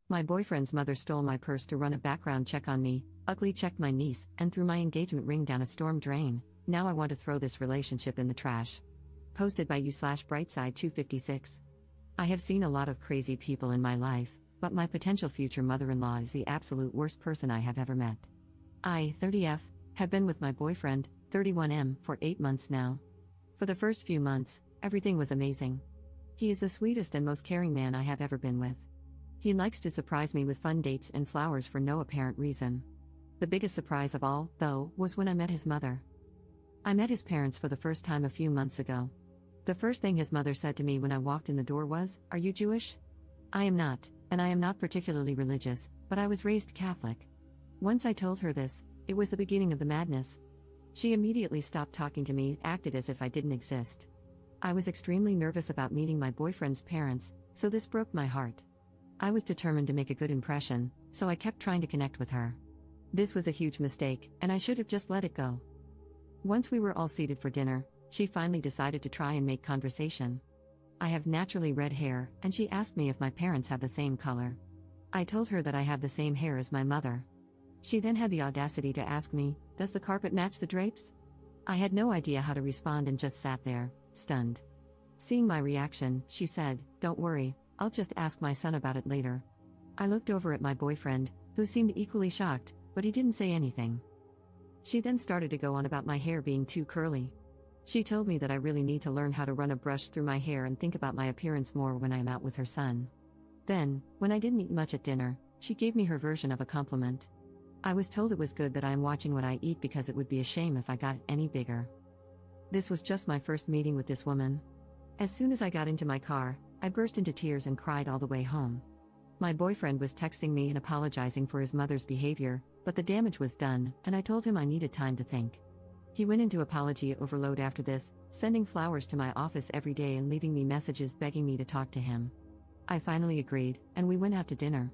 My boyfriend's mother stole my purse to run a background check on me, ugly checked my niece, and threw my engagement ring down a storm drain. Now I want to throw this relationship in the trash. Posted by you/Brightside256. I have seen a lot of crazy people in my life, but my potential future mother-in-law is the absolute worst person I have ever met. I, 30F, have been with my boyfriend, 31M, for 8 months now. For the first few months, everything was amazing. He is the sweetest and most caring man I have ever been with. He likes to surprise me with fun dates and flowers for no apparent reason. The biggest surprise of all, though, was when I met his mother. I met his parents for the first time a few months ago. The first thing his mother said to me when I walked in the door was, "Are you Jewish?" I am not, and I am not particularly religious, but I was raised Catholic. Once I told her this, it was the beginning of the madness. She immediately stopped talking to me, acted as if I didn't exist. I was extremely nervous about meeting my boyfriend's parents, so this broke my heart. I was determined to make a good impression, so I kept trying to connect with her. This was a huge mistake, and I should have just let it go. Once we were all seated for dinner, she finally decided to try and make conversation. I have naturally red hair, and she asked me if my parents have the same color. I told her that I have the same hair as my mother. She then had the audacity to ask me, "Does the carpet match the drapes?" I had no idea how to respond and just sat there, stunned. Seeing my reaction, she said, "Don't worry, I'll just ask my son about it later." I looked over at my boyfriend, who seemed equally shocked, but he didn't say anything. She then started to go on about my hair being too curly. She told me that I really need to learn how to run a brush through my hair and think about my appearance more when I am out with her son. Then, when I didn't eat much at dinner, she gave me her version of a compliment. I was told it was good that I am watching what I eat because it would be a shame if I got any bigger. This was just my first meeting with this woman. As soon as I got into my car, I burst into tears and cried all the way home. My boyfriend was texting me and apologizing for his mother's behavior, but the damage was done, and I told him I needed time to think. He went into apology overload after this, sending flowers to my office every day and leaving me messages begging me to talk to him. I finally agreed, and we went out to dinner.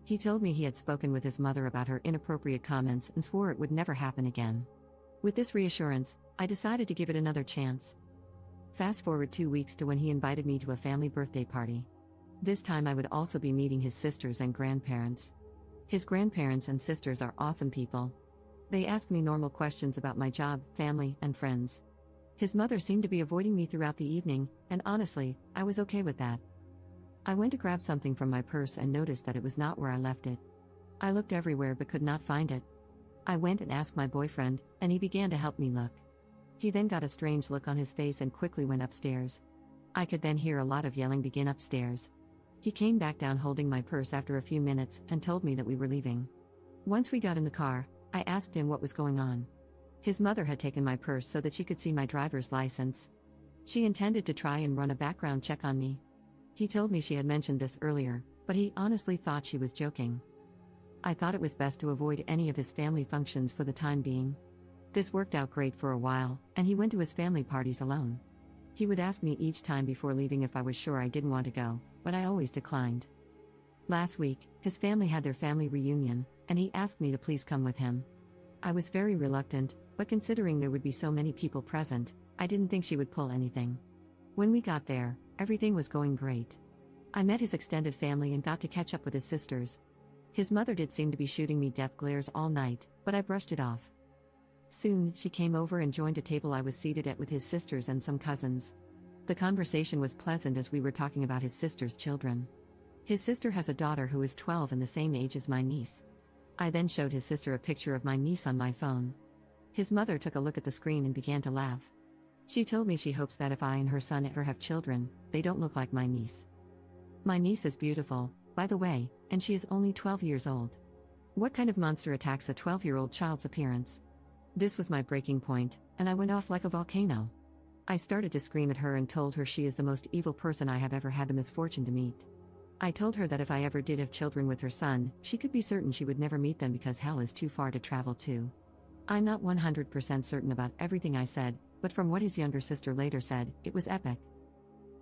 He told me he had spoken with his mother about her inappropriate comments and swore it would never happen again. With this reassurance, I decided to give it another chance. Fast forward 2 weeks to when he invited me to a family birthday party. This time I would also be meeting his sisters and grandparents. His grandparents and sisters are awesome people. They asked me normal questions about my job, family, and friends. His mother seemed to be avoiding me throughout the evening, and honestly, I was okay with that. I went to grab something from my purse and noticed that it was not where I left it. I looked everywhere but could not find it. I went and asked my boyfriend, and he began to help me look. He then got a strange look on his face and quickly went upstairs. I could then hear a lot of yelling begin upstairs. He came back down holding my purse after a few minutes and told me that we were leaving. Once we got in the car, I asked him what was going on. His mother had taken my purse so that she could see my driver's license. She intended to try and run a background check on me. He told me she had mentioned this earlier, but he honestly thought she was joking. I thought it was best to avoid any of his family functions for the time being. This worked out great for a while, and he went to his family parties alone. He would ask me each time before leaving if I was sure I didn't want to go, but I always declined. Last week, his family had their family reunion, and he asked me to please come with him. I was very reluctant, but considering there would be so many people present, I didn't think she would pull anything. When we got there, everything was going great. I met his extended family and got to catch up with his sisters. His mother did seem to be shooting me death glares all night, but I brushed it off. Soon, she came over and joined a table I was seated at with his sisters and some cousins. The conversation was pleasant as we were talking about his sister's children. His sister has a daughter who is 12 and the same age as my niece. I then showed his sister a picture of my niece on my phone. His mother took a look at the screen and began to laugh. She told me she hopes that if I and her son ever have children, they don't look like my niece. My niece is beautiful, by the way, and she is only 12 years old. What kind of monster attacks a 12-year-old child's appearance? This was my breaking point, and I went off like a volcano. I started to scream at her and told her she is the most evil person I have ever had the misfortune to meet. I told her that if I ever did have children with her son, she could be certain she would never meet them because hell is too far to travel to. I'm not 100% certain about everything I said, but from what his younger sister later said, it was epic.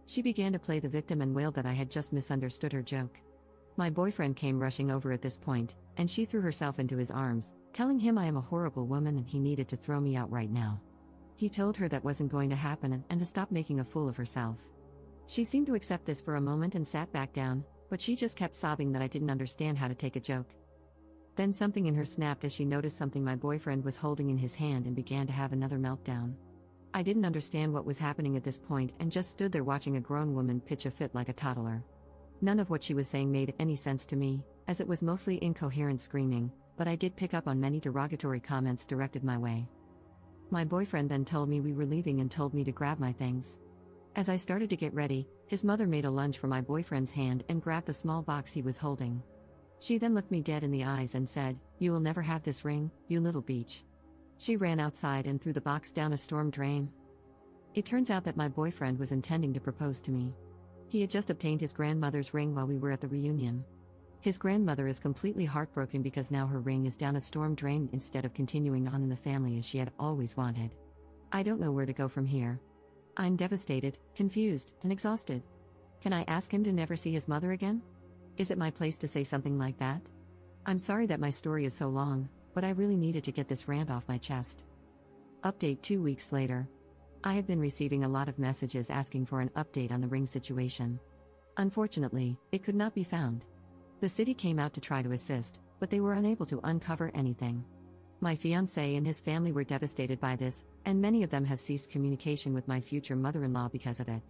She began to play the victim and wailed that I had just misunderstood her joke. My boyfriend came rushing over at this point, and she threw herself into his arms, telling him I am a horrible woman and he needed to throw me out right now. He told her that wasn't going to happen and to stop making a fool of herself. She seemed to accept this for a moment and sat back down, But she just kept sobbing that I didn't understand how to take a joke. Then something in her snapped as she noticed something my boyfriend was holding in his hand and began to have another meltdown. I didn't understand what was happening at this point and just stood there watching a grown woman pitch a fit like a toddler. None of what she was saying made any sense to me, as it was mostly incoherent screaming, but I did pick up on many derogatory comments directed my way. My boyfriend then told me we were leaving and told me to grab my things. As I started to get ready, his mother made a lunge for my boyfriend's hand and grabbed the small box he was holding. She then looked me dead in the eyes and said, "You will never have this ring, you little beach." She ran outside and threw the box down a storm drain. It turns out that my boyfriend was intending to propose to me. He had just obtained his grandmother's ring while we were at the reunion. His grandmother is completely heartbroken because now her ring is down a storm drain instead of continuing on in the family as she had always wanted. I don't know where to go from here. I'm devastated, confused, and exhausted. Can I ask him to never see his mother again? Is it my place to say something like that? I'm sorry that my story is so long, but I really needed to get this rant off my chest. Update 2 weeks later. I have been receiving a lot of messages asking for an update on the ring situation. Unfortunately, it could not be found. The city came out to try to assist, but they were unable to uncover anything. My fiancé and his family were devastated by this, and many of them have ceased communication with my future mother-in-law because of it.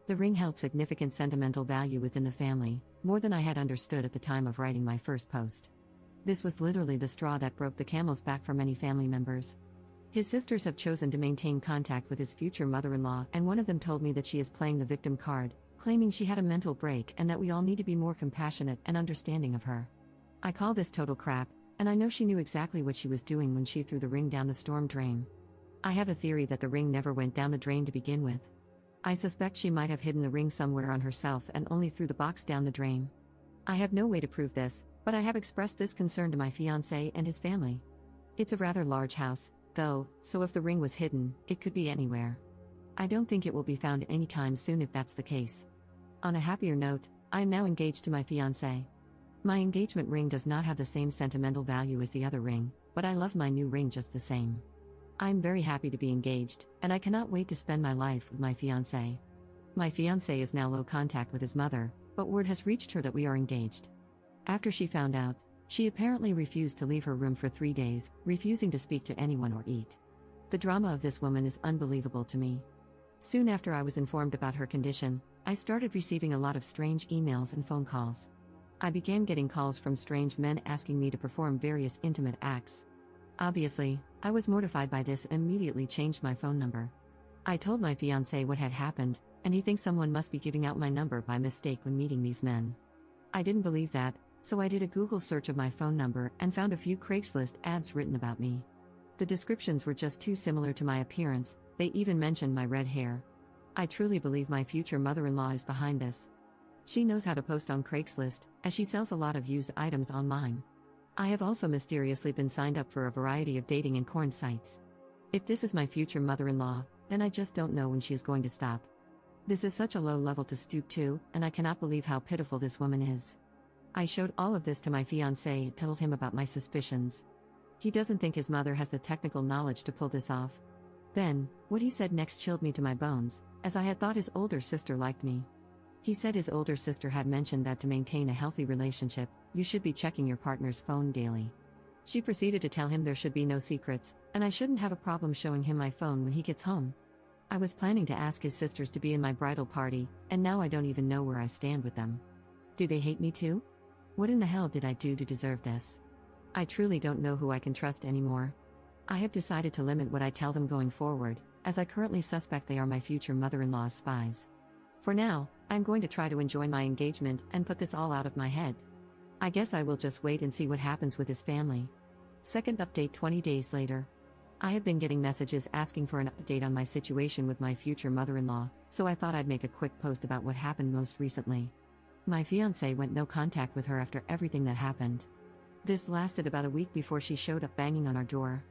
The ring held significant sentimental value within the family, more than I had understood at the time of writing my first post. This was literally the straw that broke the camel's back for many family members. His sisters have chosen to maintain contact with his future mother-in-law, and one of them told me that she is playing the victim card, claiming she had a mental break and that we all need to be more compassionate and understanding of her. I call this total crap, and I know she knew exactly what she was doing when she threw the ring down the storm drain. I have a theory that the ring never went down the drain to begin with. I suspect she might have hidden the ring somewhere on herself and only threw the box down the drain. I have no way to prove this, but I have expressed this concern to my fiancé and his family. It's a rather large house, though, so if the ring was hidden, it could be anywhere. I don't think it will be found anytime soon if that's the case. On a happier note, I am now engaged to my fiancé. My engagement ring does not have the same sentimental value as the other ring, but I love my new ring just the same. I'm very happy to be engaged, and I cannot wait to spend my life with my fiancé. My fiancé is now low contact with his mother, but word has reached her that we are engaged. After she found out, she apparently refused to leave her room for 3 days, refusing to speak to anyone or eat. The drama of this woman is unbelievable to me. Soon after I was informed about her condition, I started receiving a lot of strange emails and phone calls. I began getting calls from strange men asking me to perform various intimate acts. Obviously, I was mortified by this and immediately changed my phone number. I told my fiancé what had happened, and he thinks someone must be giving out my number by mistake when meeting these men. I didn't believe that, so I did a Google search of my phone number and found a few Craigslist ads written about me. The descriptions were just too similar to my appearance, they even mentioned my red hair. I truly believe my future mother-in-law is behind this. She knows how to post on Craigslist, as she sells a lot of used items online. I have also mysteriously been signed up for a variety of dating and porn sites. If this is my future mother-in-law, then I just don't know when she is going to stop. This is such a low level to stoop to, and I cannot believe how pitiful this woman is. I showed all of this to my fiancé and told him about my suspicions. He doesn't think his mother has the technical knowledge to pull this off. Then, what he said next chilled me to my bones, as I had thought his older sister liked me. He said his older sister had mentioned that to maintain a healthy relationship, you should be checking your partner's phone daily. She proceeded to tell him there should be no secrets, and I shouldn't have a problem showing him my phone when he gets home. I was planning to ask his sisters to be in my bridal party, and now I don't even know where I stand with them. Do they hate me too? What in the hell did I do to deserve this? I truly don't know who I can trust anymore. I have decided to limit what I tell them going forward, as I currently suspect they are my future mother-in-law's spies. For now, I'm going to try to enjoy my engagement and put this all out of my head. I guess I will just wait and see what happens with his family. Second update 20 days later. I have been getting messages asking for an update on my situation with my future mother-in-law, so I thought I'd make a quick post about what happened most recently. My fiancé went no contact with her after everything that happened. This lasted about a week before she showed up banging on our door.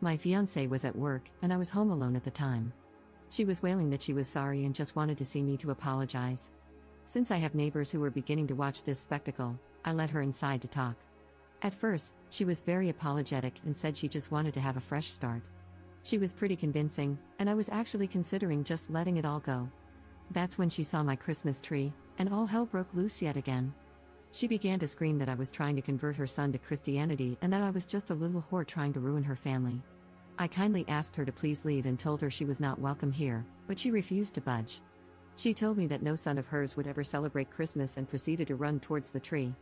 My fiancé was at work, and I was home alone at the time. She was wailing that she was sorry and just wanted to see me to apologize. Since I have neighbors who were beginning to watch this spectacle, I let her inside to talk. At first, she was very apologetic and said she just wanted to have a fresh start. She was pretty convincing, and I was actually considering just letting it all go. That's when she saw my Christmas tree, and all hell broke loose yet again. She began to scream that I was trying to convert her son to Christianity and that I was just a little whore trying to ruin her family. I kindly asked her to please leave and told her she was not welcome here, but she refused to budge. She told me that no son of hers would ever celebrate Christmas and proceeded to run towards the tree.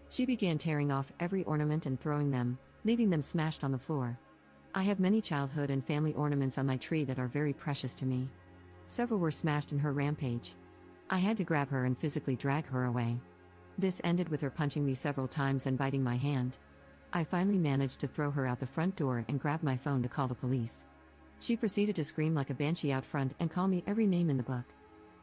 She began tearing off every ornament and throwing them, leaving them smashed on the floor. I have many childhood and family ornaments on my tree that are very precious to me. Several were smashed in her rampage. I had to grab her and physically drag her away. This ended with her punching me several times and biting my hand. I finally managed to throw her out the front door and grab my phone to call the police. She proceeded to scream like a banshee out front and call me every name in the book.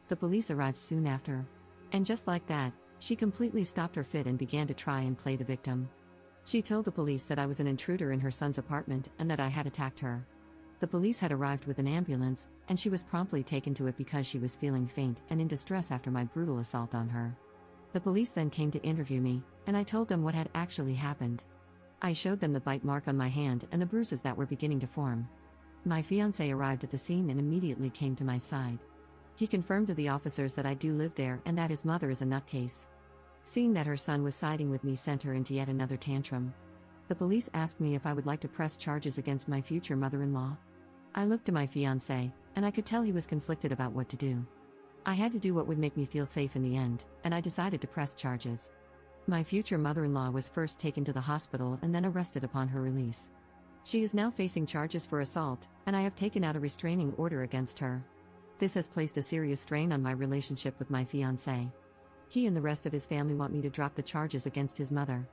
The police arrived soon after. And just like that, she completely stopped her fit and began to try and play the victim. She told the police that I was an intruder in her son's apartment and that I had attacked her. The police had arrived with an ambulance, and she was promptly taken to it because she was feeling faint and in distress after my brutal assault on her. The police then came to interview me, and I told them what had actually happened. I showed them the bite mark on my hand and the bruises that were beginning to form. My fiancé arrived at the scene and immediately came to my side. He confirmed to the officers that I do live there and that his mother is a nutcase. Seeing that her son was siding with me sent her into yet another tantrum. The police asked me if I would like to press charges against my future mother-in-law. I looked to my fiancé, and I could tell he was conflicted about what to do. I had to do what would make me feel safe in the end, and I decided to press charges. My future mother-in-law was first taken to the hospital and then arrested upon her release. She is now facing charges for assault, and I have taken out a restraining order against her. This has placed a serious strain on my relationship with my fiancé. He and the rest of his family want me to drop the charges against his mother.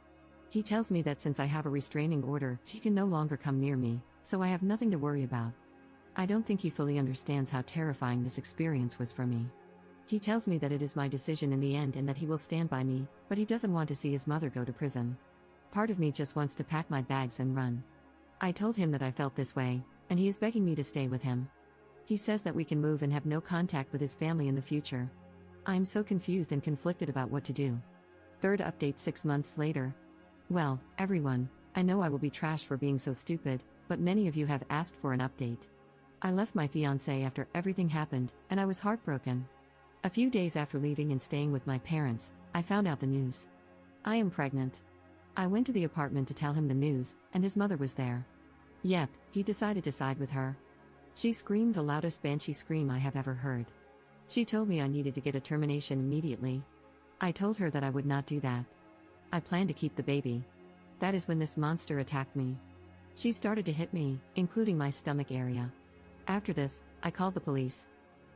He tells me that since I have a restraining order, she can no longer come near me, so I have nothing to worry about. I don't think he fully understands how terrifying this experience was for me. He tells me that it is my decision in the end and that he will stand by me, but he doesn't want to see his mother go to prison. Part of me just wants to pack my bags and run. I told him that I felt this way, and he is begging me to stay with him. He says that we can move and have no contact with his family in the future. I am so confused and conflicted about what to do. Third update 6 months later. Well, everyone, I know I will be trashed for being so stupid, but many of you have asked for an update. I left my fiancé after everything happened, and I was heartbroken. A few days after leaving and staying with my parents, I found out the news. I am pregnant. I went to the apartment to tell him the news, and his mother was there. Yep, he decided to side with her. She screamed the loudest banshee scream I have ever heard. She told me I needed to get a termination immediately. I told her that I would not do that. I planned to keep the baby. That is when this monster attacked me. She started to hit me, including my stomach area. After this, I called the police.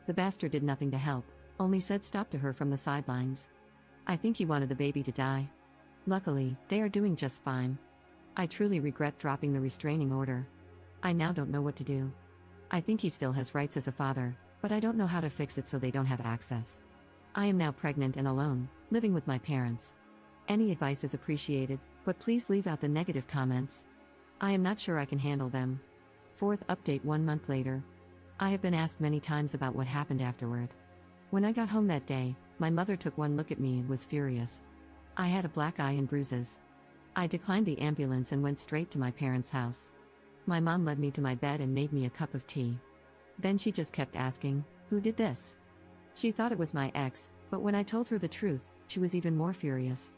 The bastard did nothing to help, only said stop to her from the sidelines. I think he wanted the baby to die. Luckily, they are doing just fine. I truly regret dropping the restraining order. I now don't know what to do. I think he still has rights as a father, but I don't know how to fix it so they don't have access. I am now pregnant and alone, living with my parents. Any advice is appreciated, but please leave out the negative comments. I am not sure I can handle them. Fourth update 1 month later. I have been asked many times about what happened afterward. When I got home that day, my mother took one look at me and was furious. I had a black eye and bruises. I declined the ambulance and went straight to my parents' house. My mom led me to my bed and made me a cup of tea. Then she just kept asking, "Who did this?" She thought it was my ex, but when I told her the truth, she was even more furious.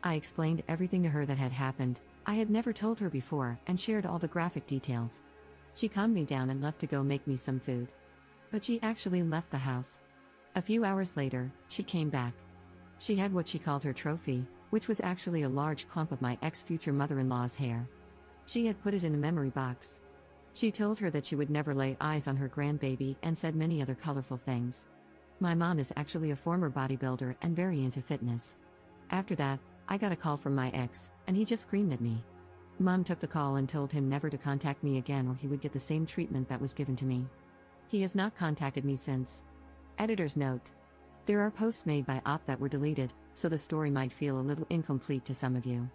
I explained everything to her that had happened. I had never told her before and shared all the graphic details. She calmed me down and left to go make me some food. But she actually left the house. A few hours later, she came back. She had what she called her trophy, which was actually a large clump of my ex-future mother-in-law's hair. She had put it in a memory box. She told her that she would never lay eyes on her grandbaby and said many other colorful things. My mom is actually a former bodybuilder and very into fitness. After that, I got a call from my ex, and he just screamed at me. Mom took the call and told him never to contact me again or he would get the same treatment that was given to me. He has not contacted me since. Editor's note. There are posts made by Op that were deleted, so the story might feel a little incomplete to some of you.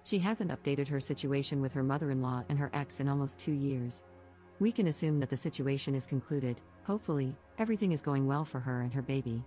She hasn't updated her situation with her mother-in-law and her ex in almost 2 years. We can assume that the situation is concluded. Hopefully, everything is going well for her and her baby.